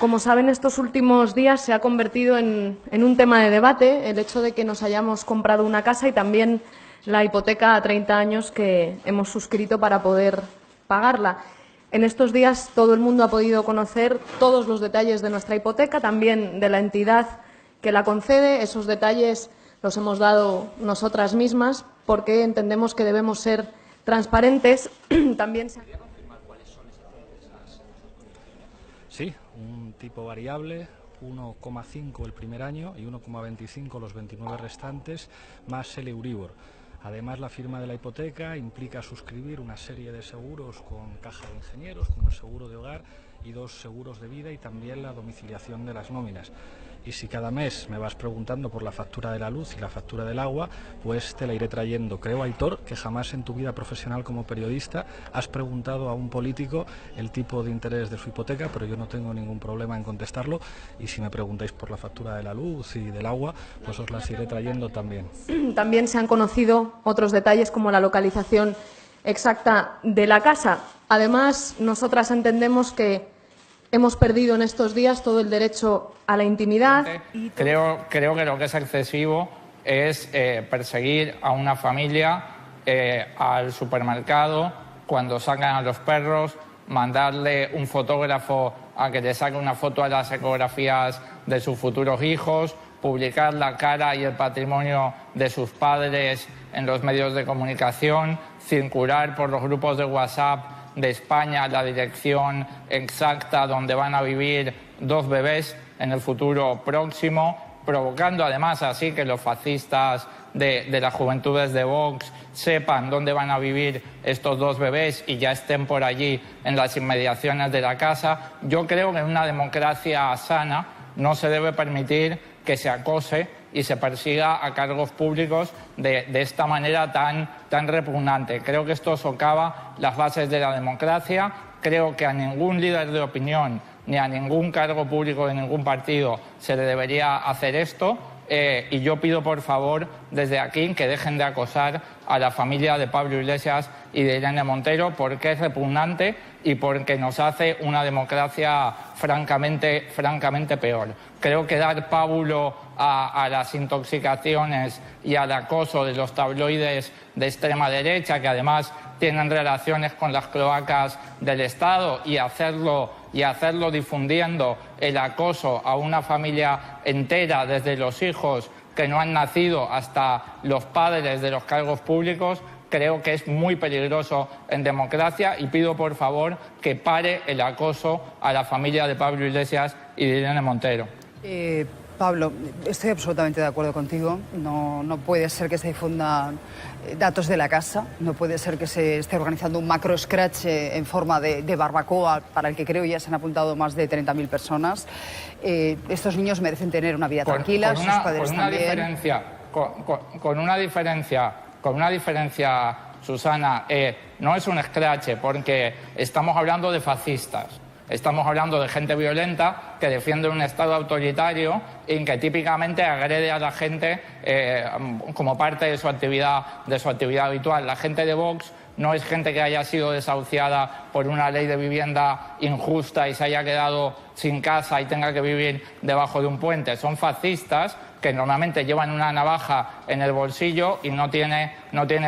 Como saben, estos últimos días se ha convertido en un tema de debate el hecho de que nos hayamos comprado una casa y también la hipoteca a 30 años que hemos suscrito para poder pagarla. En estos días todo el mundo ha podido conocer todos los detalles de nuestra hipoteca, también de la entidad que la concede. Esos detalles los hemos dado nosotras mismas porque entendemos que debemos ser transparentes. También se... Sí, un tipo variable, 1,5 el primer año y 1,25 los 29 restantes, más el Euribor. Además, la firma de la hipoteca implica suscribir una serie de seguros con caja de ingenieros, como el seguro de hogar y 2 seguros de vida y también la domiciliación de las nóminas. Y si cada mes me vas preguntando por la factura de la luz y la factura del agua, pues te la iré trayendo. Creo, Aitor, que jamás en tu vida profesional como periodista has preguntado a un político el tipo de interés de su hipoteca, pero yo no tengo ningún problema en contestarlo. Y si me preguntáis por la factura de la luz y del agua, pues os las iré trayendo también. También se han conocido otros detalles como la localización exacta de la casa. Además, nosotras entendemos que hemos perdido en estos días todo el derecho a la intimidad. Creo que lo que es excesivo es perseguir a una familia al supermercado cuando sacan a los perros, mandarle un fotógrafo a que le saque una foto a las ecografías de sus futuros hijos, publicar la cara y el patrimonio de sus padres en los medios de comunicación, circular por los grupos de WhatsApp de España la dirección exacta donde van a vivir 2 bebés en el futuro próximo, provocando además así que los fascistas de las juventudes de Vox sepan dónde van a vivir estos 2 bebés y ya estén por allí en las inmediaciones de la casa. Yo creo que en una democracia sana no se debe permitir que se acose y se persiga a cargos públicos de esta manera tan repugnante. Creo que esto socava las bases de la democracia. Creo que a ningún líder de opinión ni a ningún cargo público de ningún partido se le debería hacer esto. Y yo pido, por favor, desde aquí, que dejen de acosar a la familia de Pablo Iglesias y de Irene Montero, porque es repugnante y porque nos hace una democracia francamente peor. Creo que dar pábulo a las intoxicaciones y al acoso de los tabloides de extrema derecha, que además tienen relaciones con las cloacas del Estado, y hacerlo difundiendo el acoso a una familia entera, desde los hijos que no han nacido hasta los padres de los cargos públicos, creo que es muy peligroso en democracia y pido, por favor, que pare el acoso a la familia de Pablo Iglesias y de Irene Montero. Pablo, estoy absolutamente de acuerdo contigo. No puede ser que se difundan datos de la casa, no puede ser que se esté organizando un macro scratch en forma de barbacoa para el que creo ya se han apuntado más de 30.000 personas. Estos niños merecen tener una vida tranquila, sus padres también. Con una diferencia, Susana, no es un scratch porque estamos hablando de fascistas. Estamos hablando de gente violenta que defiende un Estado autoritario y que típicamente agrede a la gente como parte de su actividad habitual. La gente de Vox no es gente que haya sido desahuciada por una ley de vivienda injusta y se haya quedado sin casa y tenga que vivir debajo de un puente. Son fascistas que normalmente llevan una navaja en el bolsillo y no tiene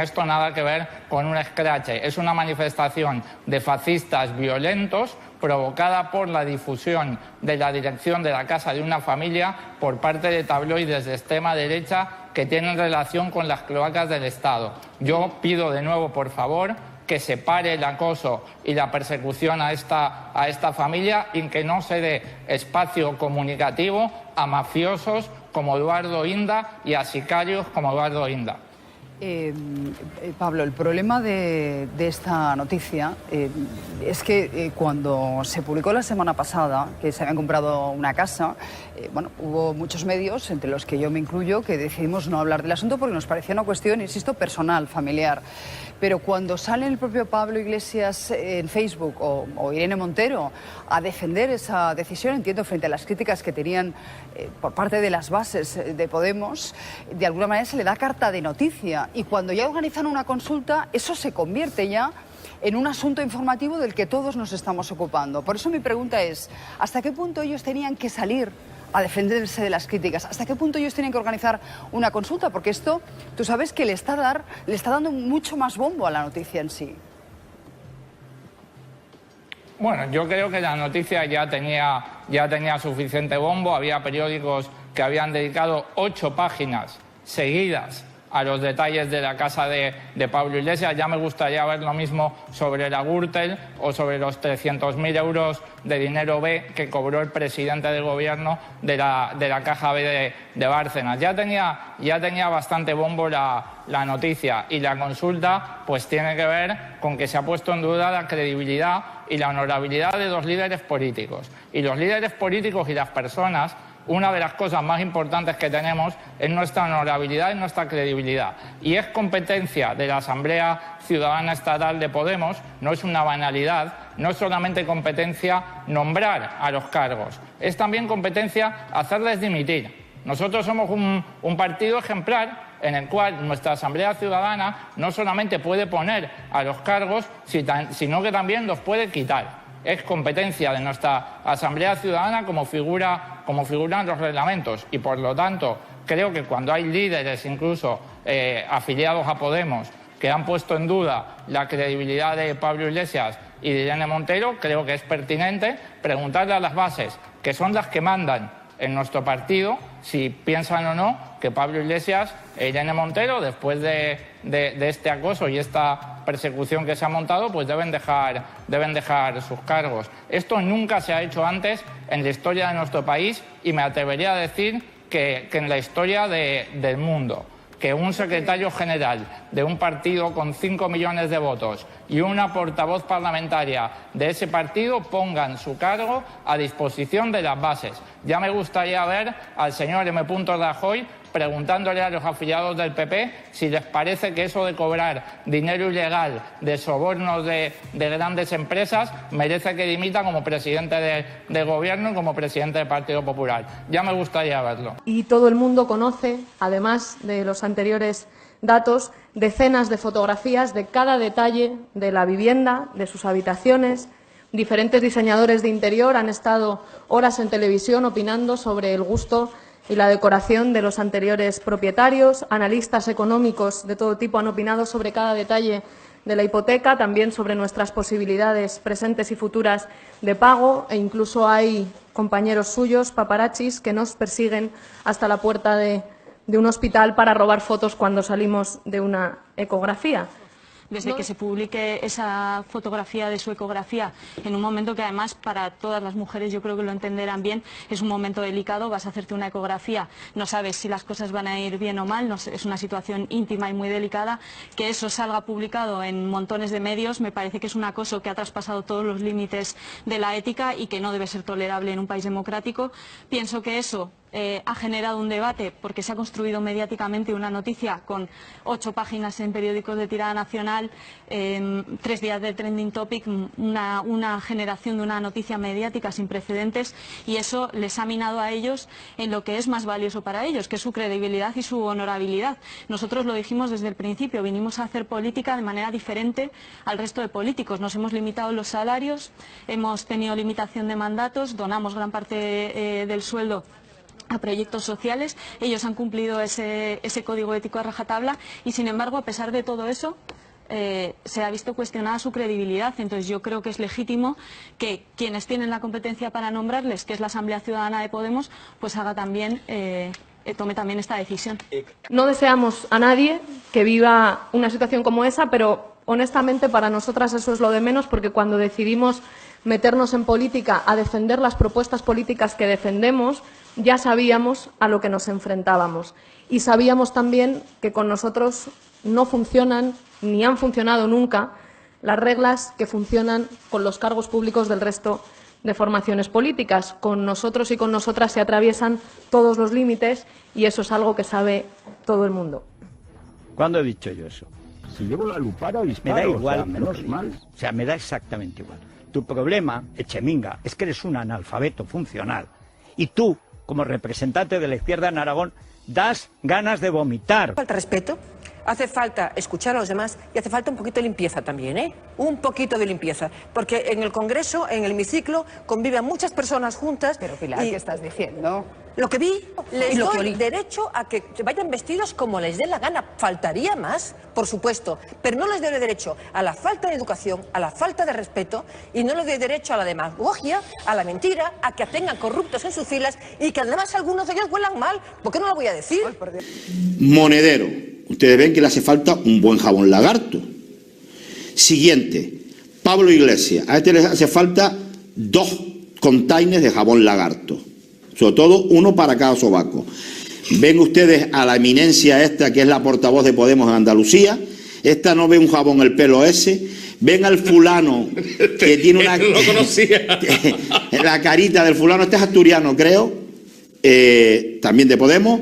esto nada que ver con un scratch. Es una manifestación de fascistas violentos provocada por la difusión de la dirección de la casa de una familia por parte de tabloides de extrema derecha que tienen relación con las cloacas del Estado. Yo pido de nuevo, por favor, que se pare el acoso y la persecución a esta familia y que no se dé espacio comunicativo a mafiosos como Eduardo Inda y a sicarios como Eduardo Inda. Pablo, el problema de esta noticia es que cuando se publicó la semana pasada que se habían comprado una casa, hubo muchos medios, entre los que yo me incluyo, que decidimos no hablar del asunto porque nos parecía una cuestión, insisto, personal, familiar. Pero cuando sale el propio Pablo Iglesias en Facebook o Irene Montero a defender esa decisión, entiendo, frente a las críticas que tenían por parte de las bases de Podemos, de alguna manera se le da carta de noticia. Y cuando ya organizan una consulta, eso se convierte ya en un asunto informativo del que todos nos estamos ocupando. Por eso mi pregunta es, ¿hasta qué punto ellos tenían que salir a defenderse de las críticas? ¿Hasta qué punto ellos tienen que organizar una consulta? Porque esto, tú sabes que le está dando mucho más bombo a la noticia en sí. Bueno, yo creo que la noticia ya tenía suficiente bombo. Había periódicos que habían dedicado 8 páginas seguidas a los detalles de la casa de Pablo Iglesias. Ya me gustaría ver lo mismo sobre la Gürtel o sobre los 300.000 euros de dinero B que cobró el presidente del gobierno de la Caja B de Bárcenas. Ya tenía bastante bombo la noticia, y la consulta pues tiene que ver con que se ha puesto en duda la credibilidad y la honorabilidad de los líderes políticos. Y los líderes políticos y las personas, una de las cosas más importantes que tenemos es nuestra honorabilidad y nuestra credibilidad. Y es competencia de la Asamblea Ciudadana Estatal de Podemos, no es una banalidad, no es solamente competencia nombrar a los cargos, es también competencia hacerles dimitir. Nosotros somos un partido ejemplar en el cual nuestra Asamblea Ciudadana no solamente puede poner a los cargos, sino que también los puede quitar. Es competencia de nuestra Asamblea Ciudadana como figuran los reglamentos, y por lo tanto creo que cuando hay líderes incluso afiliados a Podemos que han puesto en duda la credibilidad de Pablo Iglesias y de Irene Montero, creo que es pertinente preguntarle a las bases, que son las que mandan en nuestro partido, si piensan o no que Pablo Iglesias e Irene Montero, después de este acoso y esta persecución que se ha montado, pues deben dejar sus cargos. Esto nunca se ha hecho antes en la historia de nuestro país, y me atrevería a decir que en la historia del mundo. Que un secretario general de un partido con 5 millones de votos y una portavoz parlamentaria de ese partido pongan su cargo a disposición de las bases. Ya me gustaría ver al señor M. Rajoy preguntándole a los afiliados del PP si les parece que eso de cobrar dinero ilegal de sobornos de grandes empresas merece que dimita como presidente del gobierno y como presidente del Partido Popular. Ya me gustaría verlo. Y todo el mundo conoce, además de los anteriores datos, decenas de fotografías de cada detalle de la vivienda, de sus habitaciones. Diferentes diseñadores de interior han estado horas en televisión opinando sobre el gusto y la decoración de los anteriores propietarios. Analistas económicos de todo tipo han opinado sobre cada detalle de la hipoteca, también sobre nuestras posibilidades presentes y futuras de pago, e incluso hay compañeros suyos, paparazzis, que nos persiguen hasta la puerta de un hospital para robar fotos cuando salimos de una ecografía. Desde que se publique esa fotografía de su ecografía, en un momento que además para todas las mujeres, yo creo que lo entenderán bien, es un momento delicado. Vas a hacerte una ecografía, no sabes si las cosas van a ir bien o mal, es una situación íntima y muy delicada. Que eso salga publicado en montones de medios me parece que es un acoso que ha traspasado todos los límites de la ética y que no debe ser tolerable en un país democrático. Pienso que eso ha generado un debate porque se ha construido mediáticamente una noticia con 8 páginas en periódicos de tirada nacional, 3 días de trending topic, una generación de una noticia mediática sin precedentes, y eso les ha minado a ellos en lo que es más valioso para ellos, que es su credibilidad y su honorabilidad. Nosotros lo dijimos desde el principio, vinimos a hacer política de manera diferente al resto de políticos. Nos hemos limitado los salarios, hemos tenido limitación de mandatos, donamos gran parte del sueldo a proyectos sociales. Ellos han cumplido ese código ético a rajatabla, y sin embargo, a pesar de todo eso, se ha visto cuestionada su credibilidad. Entonces yo creo que es legítimo que quienes tienen la competencia para nombrarles, que es la Asamblea Ciudadana de Podemos, pues haga también tome también esta decisión. No deseamos a nadie que viva una situación como esa, pero honestamente para nosotras eso es lo de menos, porque cuando decidimos meternos en política a defender las propuestas políticas que defendemos, ya sabíamos a lo que nos enfrentábamos, y sabíamos también que con nosotros no funcionan ni han funcionado nunca las reglas que funcionan con los cargos públicos del resto de formaciones políticas. Con nosotros y con nosotras se atraviesan todos los límites, y eso es algo que sabe todo el mundo. ¿Cuándo he dicho yo eso? Si llevo la lupara, disparo, me da igual, o sea, menos mal. O sea, me da exactamente igual. Tu problema, Echeminga, es que eres un analfabeto funcional. Y tú, como representante de la izquierda en Aragón, das ganas de vomitar. Falta respeto hace falta escuchar a los demás y hace falta un poquito de limpieza también, ¿eh? Un poquito de limpieza. Porque en el Congreso, en el hemiciclo, conviven muchas personas juntas. Pero Pilar, ¿qué estás diciendo? Lo que vi, les doy derecho a que vayan vestidos como les dé la gana. Faltaría más, por supuesto, pero no les doy derecho a la falta de educación, a la falta de respeto, y no les doy derecho a la demagogia, a la mentira, a que tengan corruptos en sus filas y que además algunos de ellos huelan mal. ¿Por qué no lo voy a decir? Monedero. Ustedes ven que le hace falta un buen jabón Lagarto. Siguiente, Pablo Iglesias. A este le hace falta 2 containers de jabón Lagarto. Sobre todo uno para cada sobaco. Ven ustedes a la eminencia esta, que es la portavoz de Podemos en Andalucía. Esta no ve un jabón el pelo ese. Ven al fulano que tiene una... No lo conocía. La carita del fulano, este es asturiano, creo, también de Podemos.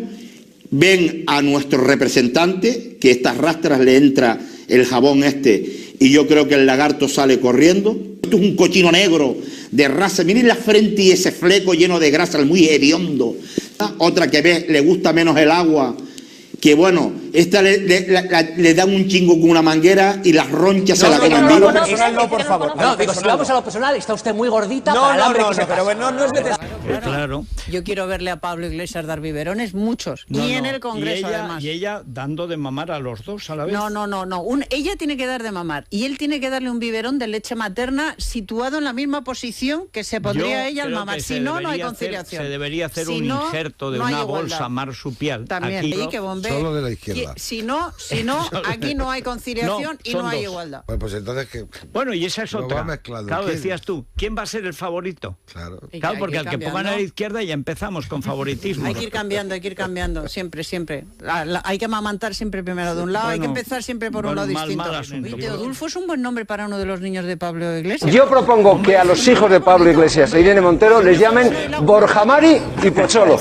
Ven a nuestro representante, que estas rastras le entra el jabón este, y yo creo que el Lagarto sale corriendo. Esto es un cochino negro de raza. Miren la frente y ese fleco lleno de grasa, muy hediondo. Otra que ve, le gusta menos el agua, que bueno, esta le dan un chingo con una manguera y las ronchas se la comen viva. No, por favor. No, digo, si vamos a lo personal, está usted muy gordita para el hambre que se pasa. Pero no es necesario. Claro. Yo quiero verle a Pablo Iglesias dar biberones, muchos, y en el Congreso además. Y ella dando de mamar a los dos a la vez. No. Ella tiene que dar de mamar y él tiene que darle un biberón de leche materna situado en la misma posición que se pondría ella al mamar. Si no, no hay conciliación. Se debería hacer un injerto de una bolsa marsupial. También, aquí, que bombee. Solo de la izquierda. Si no, aquí no hay conciliación y no hay igualdad. Pues entonces que... Bueno, y esa es otra. Claro, decías tú, ¿quién va a ser el favorito? Claro. Claro, porque al que pongan a la izquierda ya empezamos con favoritismo. Hay que ir cambiando, siempre. Hay que amamantar siempre primero de un lado, hay que empezar siempre por un lado distinto. Teodulfo es un buen nombre para uno de los niños de Pablo Iglesias. Yo propongo que a los hijos de Pablo Iglesias e Irene Montero les llamen Borja Mari y Pocholo.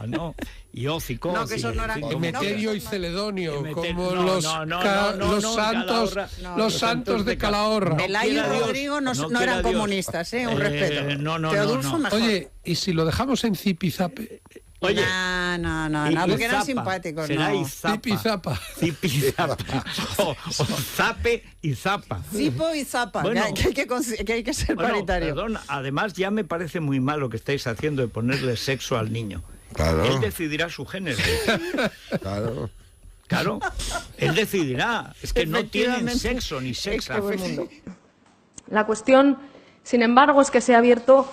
No. Y Ócico. No, que eso no era Emeterio y Celedonio, como los santos de Calahorra. Pelayo y Rodrigo no eran comunistas, un respeto. Teodulfo mejor. Oye, ¿y si lo dejamos en Zipizape? Oye, no, porque eran simpáticos. Será Izapa. Zipizapa. O Zape y Zapa. Zipo y Zapa, bueno, que hay que ser paritario. Perdón, además ya me parece muy mal lo que estáis haciendo de ponerle sexo al niño. Claro. Él decidirá su género. Claro. Él decidirá. Es que no tienen sexo ni sexa. La cuestión, sin embargo, es que se ha abierto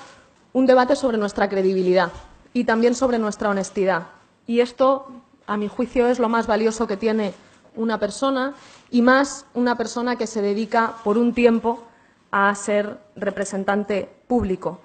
un debate sobre nuestra credibilidad y también sobre nuestra honestidad. Y esto, a mi juicio, es lo más valioso que tiene una persona, y más una persona que se dedica por un tiempo a ser representante público.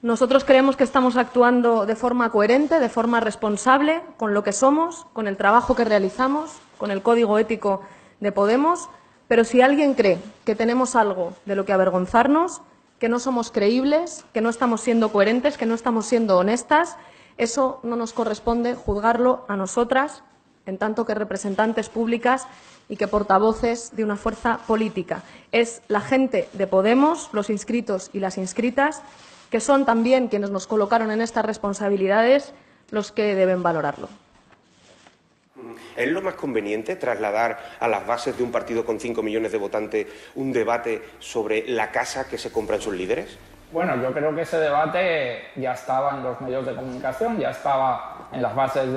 Nosotros creemos que estamos actuando de forma coherente, de forma responsable, con lo que somos, con el trabajo que realizamos, con el código ético de Podemos, pero si alguien cree que tenemos algo de lo que avergonzarnos, que no somos creíbles, que no estamos siendo coherentes, que no estamos siendo honestas, eso no nos corresponde juzgarlo a nosotras, en tanto que representantes públicas y que portavoces de una fuerza política. Es la gente de Podemos, los inscritos y las inscritas, que son también quienes nos colocaron en estas responsabilidades, los que deben valorarlo. ¿Es lo más conveniente trasladar a las bases de un partido con 5 millones de votantes un debate sobre la casa que se compran sus líderes? Bueno, yo creo que ese debate ya estaba en los medios de comunicación, ya estaba en las bases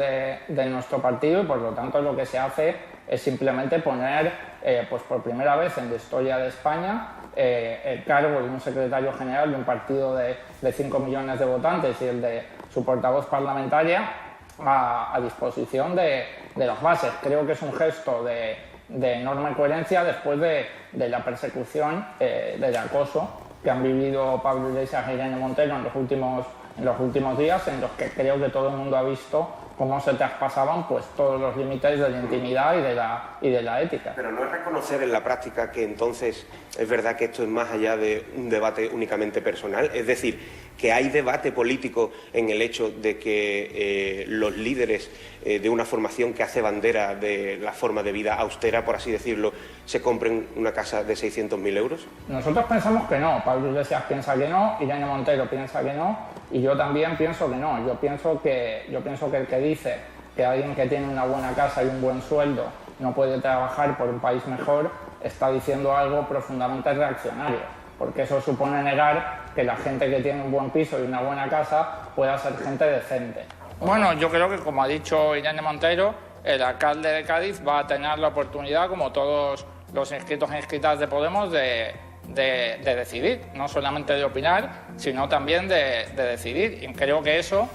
de nuestro partido, y por lo tanto lo que se hace es simplemente poner, pues por primera vez en la historia de España, el cargo de un secretario general de un partido de 5 millones de votantes y el de su portavoz parlamentaria a disposición de las bases. Creo que es un gesto de enorme coherencia después de la persecución, del acoso que han vivido Pablo Iglesias e Irene Montero en los últimos días, en los que creo que todo el mundo ha visto cómo se traspasaban pues todos los límites de la intimidad y de la ética. Pero no es reconocer en la práctica que entonces es verdad que esto es más allá de un debate únicamente personal, es decir, que hay debate político en el hecho de que los líderes de una formación que hace bandera de la forma de vida austera, por así decirlo, se compren una casa de 600.000 euros. Nosotros pensamos que no, Pablo Iglesias piensa que no, Irene Montero piensa que no, y yo también pienso que no. Yo pienso que el que dice que alguien que tiene una buena casa y un buen sueldo no puede trabajar por un país mejor, está diciendo algo profundamente reaccionario, porque eso supone negar que la gente que tiene un buen piso y una buena casa pueda ser gente decente. Bueno, yo creo que, como ha dicho Irene Montero, el alcalde de Cádiz va a tener la oportunidad, como todos los inscritos e inscritas de Podemos, de decidir, no solamente de opinar, sino también de decidir. Y creo que eso,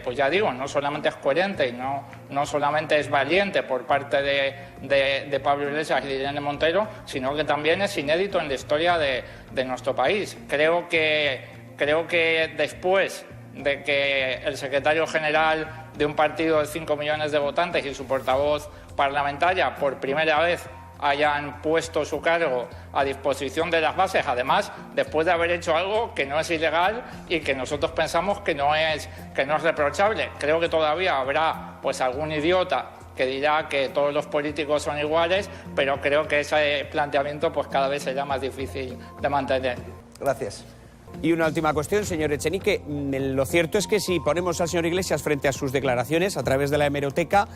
pues ya digo, no solamente es coherente y no solamente es valiente por parte de Pablo Iglesias y de Irene Montero, sino que también es inédito en la historia de nuestro país. Creo que después de que el secretario general de un partido de 5 millones de votantes y su portavoz parlamentaria por primera vez hayan puesto su cargo a disposición de las bases, además después de haber hecho algo que no es ilegal y que nosotros pensamos que no es reprochable. Creo que todavía habrá pues algún idiota que dirá que todos los políticos son iguales, pero creo que ese planteamiento pues cada vez será más difícil de mantener. Gracias. Y una última cuestión, señor Echenique. Lo cierto es que si ponemos al señor Iglesias frente a sus declaraciones a través de la hemeroteca,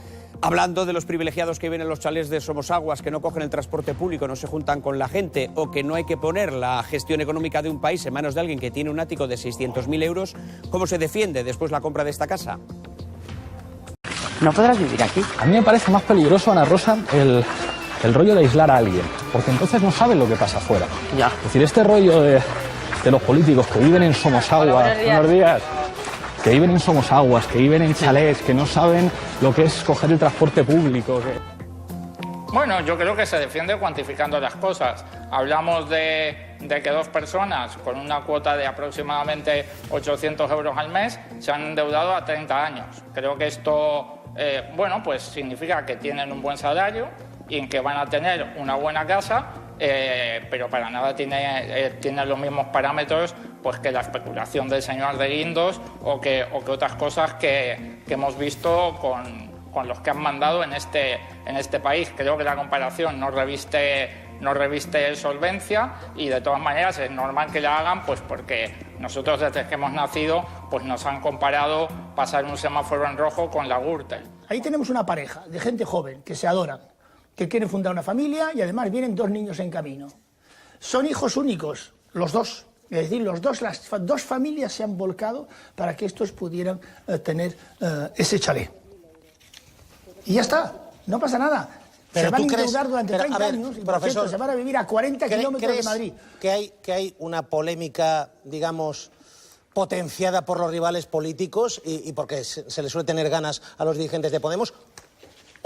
hablando de los privilegiados que viven en los chalés de Somosaguas, que no cogen el transporte público, no se juntan con la gente, o que no hay que poner la gestión económica de un país en manos de alguien que tiene un ático de 600.000 euros, ¿cómo se defiende después la compra de esta casa? No podrás vivir aquí. A mí me parece más peligroso, Ana Rosa, el rollo de aislar a alguien, porque entonces no saben lo que pasa afuera. Ya. Es decir, este rollo de los políticos que viven en Somosaguas, buenos días, que viven en Somosaguas, que viven en chalés, que no saben lo que es coger el transporte público. Bueno, yo creo que se defiende cuantificando las cosas. Hablamos de que 2 personas con una cuota de aproximadamente 800 euros al mes se han endeudado a 30 años. Creo que esto, bueno, pues significa que tienen un buen salario y que van a tener una buena casa, pero para nada tiene los mismos parámetros pues que la especulación del señor de Guindos o que otras cosas que hemos visto con los que han mandado en este país. Creo que la comparación no reviste solvencia y de todas maneras es normal que la hagan, pues porque nosotros desde que hemos nacido pues nos han comparado pasar un semáforo en rojo con la Gürtel. Ahí tenemos una pareja de gente joven que se adoran, que quieren fundar una familia y además vienen 2 niños en camino. Son hijos únicos, los 2. Es decir, las 2 familias se han volcado para que estos pudieran tener ese chalet. Y ya está, no pasa nada. Pero se van a endeudar durante 30 años y por cierto, se van a vivir a 40 kilómetros de Madrid. Que hay una polémica, digamos, potenciada por los rivales políticos y porque se le suele tener ganas a los dirigentes de Podemos?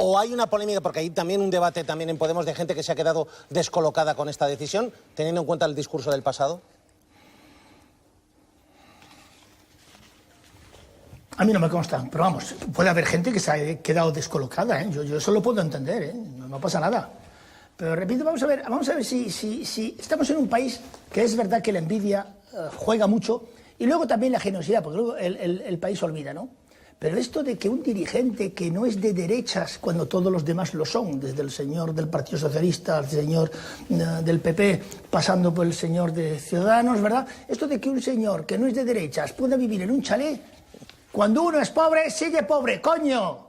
¿O hay una polémica, porque hay también un debate también en Podemos de gente que se ha quedado descolocada con esta decisión, teniendo en cuenta el discurso del pasado? A mí no me consta, pero vamos, puede haber gente que se ha quedado descolocada, ¿eh? Yo eso lo puedo entender, ¿eh? No pasa nada. Pero repito, vamos a ver si estamos en un país que es verdad que la envidia juega mucho y luego también la generosidad, porque luego el país olvida, ¿no? Pero esto de que un dirigente que no es de derechas cuando todos los demás lo son, desde el señor del Partido Socialista al señor del PP, pasando por el señor de Ciudadanos, ¿verdad? Esto de que un señor que no es de derechas pueda vivir en un chalet, cuando uno es pobre, sigue pobre, coño.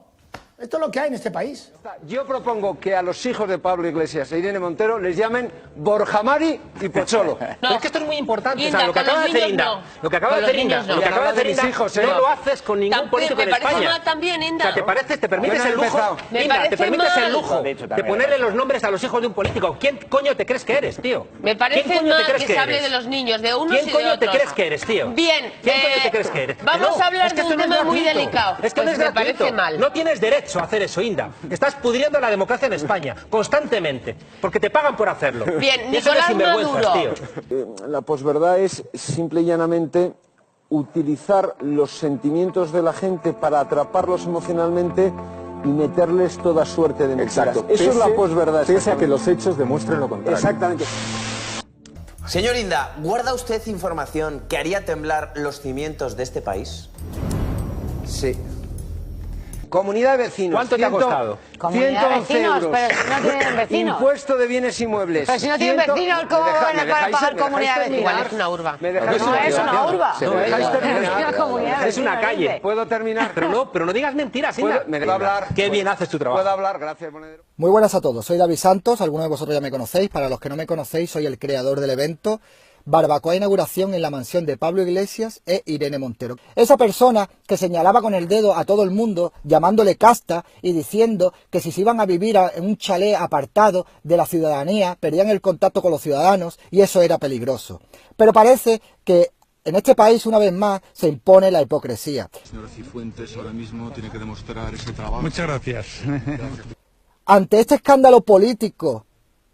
Esto es lo que hay en este país. Yo propongo que a los hijos de Pablo Iglesias e Irene Montero les llamen Borjamari y Pocholo. Pero es que esto es muy importante. Inda, o sea, lo que acaba de hacer Inda, lo que acaba de hacer Inda, lo que acaba de hacer Inda, no lo haces con ningún político en España. También, Inda. O sea, te permites el lujo, Inda, te permites el lujo de ponerle los nombres a los hijos de un político. ¿Quién coño te crees que eres, tío? Me parece mal que se hable de los niños, de unos y de otros. ¿Quién coño te crees que eres, tío? Bien. ¿Quién coño te crees que eres? Vamos a hablar de un tema muy delicado. Es que no es gratuito. Me parece mal. No tienes derecho a hacer eso, Inda. Estás pudriendo la democracia en España, constantemente, porque te pagan por hacerlo. Bien, Nicolás Maduro. Tío. La posverdad es simple y llanamente utilizar los sentimientos de la gente para atraparlos emocionalmente y meterles toda suerte de mentiras. Exacto. Eso es la posverdad. Pese a que los hechos demuestren lo contrario. Exactamente. Señor Inda, ¿guarda usted información que haría temblar los cimientos de este país? Sí. Comunidad de vecinos. ¿Cuánto te ha costado? Comunidad de 111 vecinos, euros. pero si no tienen vecinos. Impuesto de bienes inmuebles. Pero si no tienen vecinos, ¿cómo van a pagar comunidad de vecinos? Igual es una urba. ¿Me dejáis No es una urba. ¿Me dejáis terminar? Es una calle. ¿Puedo terminar? Pero no digas mentiras, Inda. ¿Puedo hablar? Qué bien haces tu trabajo. ¿Puedo hablar? Gracias, Monedero. Muy buenas a todos, soy David Santos, algunos de vosotros ya me conocéis, para los que no me conocéis soy el creador del evento Barbacoa Inauguración en la mansión de Pablo Iglesias e Irene Montero. Esa persona que señalaba con el dedo a todo el mundo, llamándole casta y diciendo que si se iban a vivir en un chalet apartado de la ciudadanía, perdían el contacto con los ciudadanos y eso era peligroso. Pero parece que en este país, una vez más, se impone la hipocresía. Señora Cifuentes ahora mismo tiene que demostrar ese trabajo. Muchas gracias. Ante este escándalo político,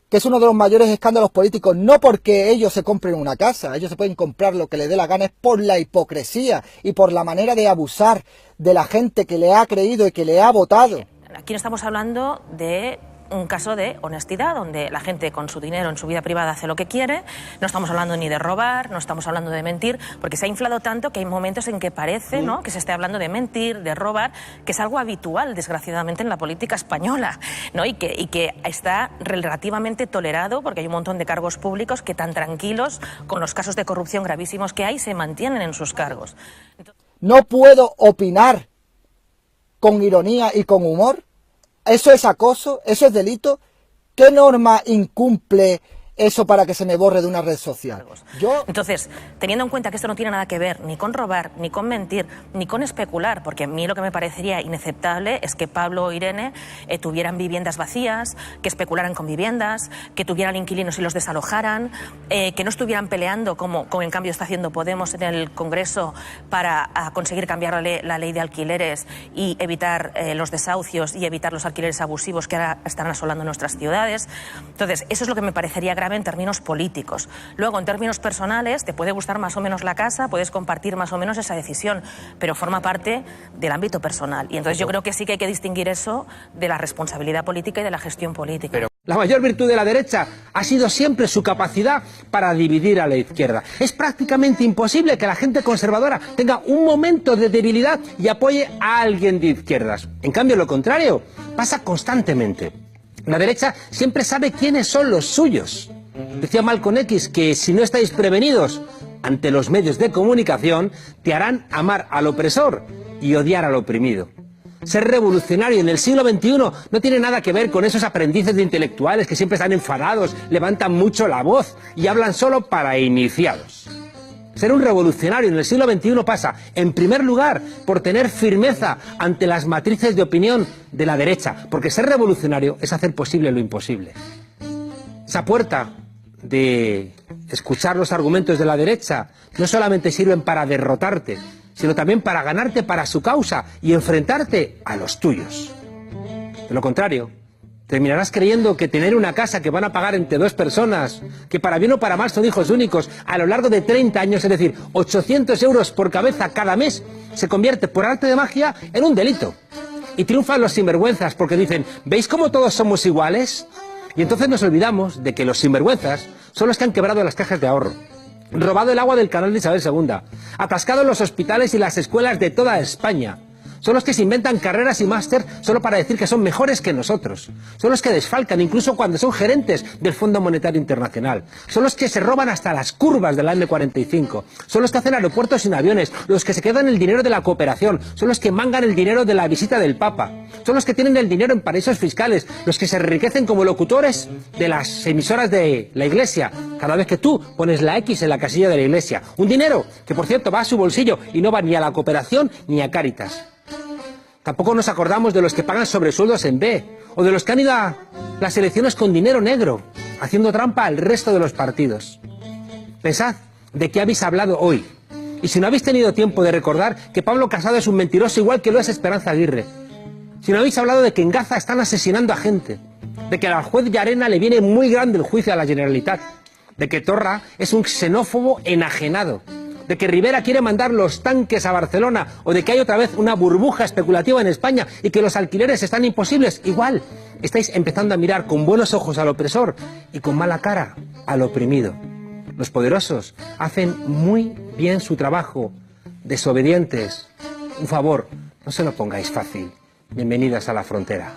que es uno de los mayores escándalos políticos, no porque ellos se compren una casa, ellos se pueden comprar lo que les dé la gana, es por la hipocresía y por la manera de abusar de la gente que le ha creído y que le ha votado. Aquí no estamos hablando de un caso de honestidad, donde la gente con su dinero en su vida privada hace lo que quiere. No estamos hablando ni de robar, no estamos hablando de mentir, porque se ha inflado tanto que hay momentos en que parece, ¿no?, que se esté hablando de mentir, de robar, que es algo habitual, desgraciadamente, en la política española, ¿no? Y que está relativamente tolerado, porque hay un montón de cargos públicos que tan tranquilos, con los casos de corrupción gravísimos que hay, se mantienen en sus cargos. No puedo opinar con ironía y con humor. ¿Eso es acoso? ¿Eso es delito? ¿Qué norma incumple eso para que se me borre de una red social? Entonces, teniendo en cuenta que esto no tiene nada que ver ni con robar, ni con mentir, ni con especular, porque a mí lo que me parecería inaceptable es que Pablo o Irene tuvieran viviendas vacías, que especularan con viviendas, que tuvieran inquilinos y los desalojaran, que no estuvieran peleando como en cambio está haciendo Podemos en el Congreso para conseguir cambiar la ley de alquileres y evitar los desahucios y evitar los alquileres abusivos que ahora están asolando nuestras ciudades. Entonces, eso es lo que me parecería grave en términos políticos. Luego, en términos personales, te puede gustar más o menos la casa, puedes compartir más o menos esa decisión, pero forma parte del ámbito personal. Y entonces yo creo que sí que hay que distinguir eso de la responsabilidad política y de la gestión política. La mayor virtud de la derecha ha sido siempre su capacidad para dividir a la izquierda. Es prácticamente imposible que la gente conservadora tenga un momento de debilidad y apoye a alguien de izquierdas. En cambio, lo contrario pasa constantemente. La derecha siempre sabe quiénes son los suyos. Decía Malcolm X que si no estáis prevenidos ante los medios de comunicación, te harán amar al opresor y odiar al oprimido. Ser revolucionario en el siglo XXI no tiene nada que ver con esos aprendices de intelectuales que siempre están enfadados, levantan mucho la voz y hablan solo para iniciados. Ser un revolucionario en el siglo XXI pasa, en primer lugar, por tener firmeza ante las matrices de opinión de la derecha, porque ser revolucionario es hacer posible lo imposible. Esa puerta de escuchar los argumentos de la derecha no solamente sirven para derrotarte, sino también para ganarte para su causa y enfrentarte a los tuyos. De lo contrario, terminarás creyendo que tener una casa que van a pagar entre dos personas, que para bien o para mal son hijos únicos, a lo largo de 30 años, es decir, 800 euros por cabeza cada mes, se convierte por arte de magia en un delito. Y triunfan los sinvergüenzas porque dicen, ¿veis cómo todos somos iguales? Y entonces nos olvidamos de que los sinvergüenzas son los que han quebrado las cajas de ahorro, robado el agua del canal de Isabel II, atascado los hospitales y las escuelas de toda España. Son los que se inventan carreras y máster solo para decir que son mejores que nosotros. Son los que desfalcan incluso cuando son gerentes del Fondo Monetario Internacional. Son los que se roban hasta las curvas de la M45. Son los que hacen aeropuertos sin aviones, los que se quedan el dinero de la cooperación. Son los que mangan el dinero de la visita del Papa. Son los que tienen el dinero en paraísos fiscales, los que se enriquecen como locutores de las emisoras de la Iglesia, cada vez que tú pones la X en la casilla de la Iglesia. Un dinero que, por cierto, va a su bolsillo y no va ni a la cooperación ni a Cáritas. Tampoco nos acordamos de los que pagan sobresueldos en B, o de los que han ido a las elecciones con dinero negro, haciendo trampa al resto de los partidos. Pensad de qué habéis hablado hoy, y si no habéis tenido tiempo de recordar que Pablo Casado es un mentiroso igual que lo es Esperanza Aguirre, si no habéis hablado de que en Gaza están asesinando a gente, de que al juez Llarena le viene muy grande el juicio a la Generalitat, de que Torra es un xenófobo enajenado, de que Rivera quiere mandar los tanques a Barcelona o de que hay otra vez una burbuja especulativa en España y que los alquileres están imposibles, igual estáis empezando a mirar con buenos ojos al opresor y con mala cara al oprimido. Los poderosos hacen muy bien su trabajo, desobedientes. Un favor, no se lo pongáis fácil. bienvenidas a la frontera.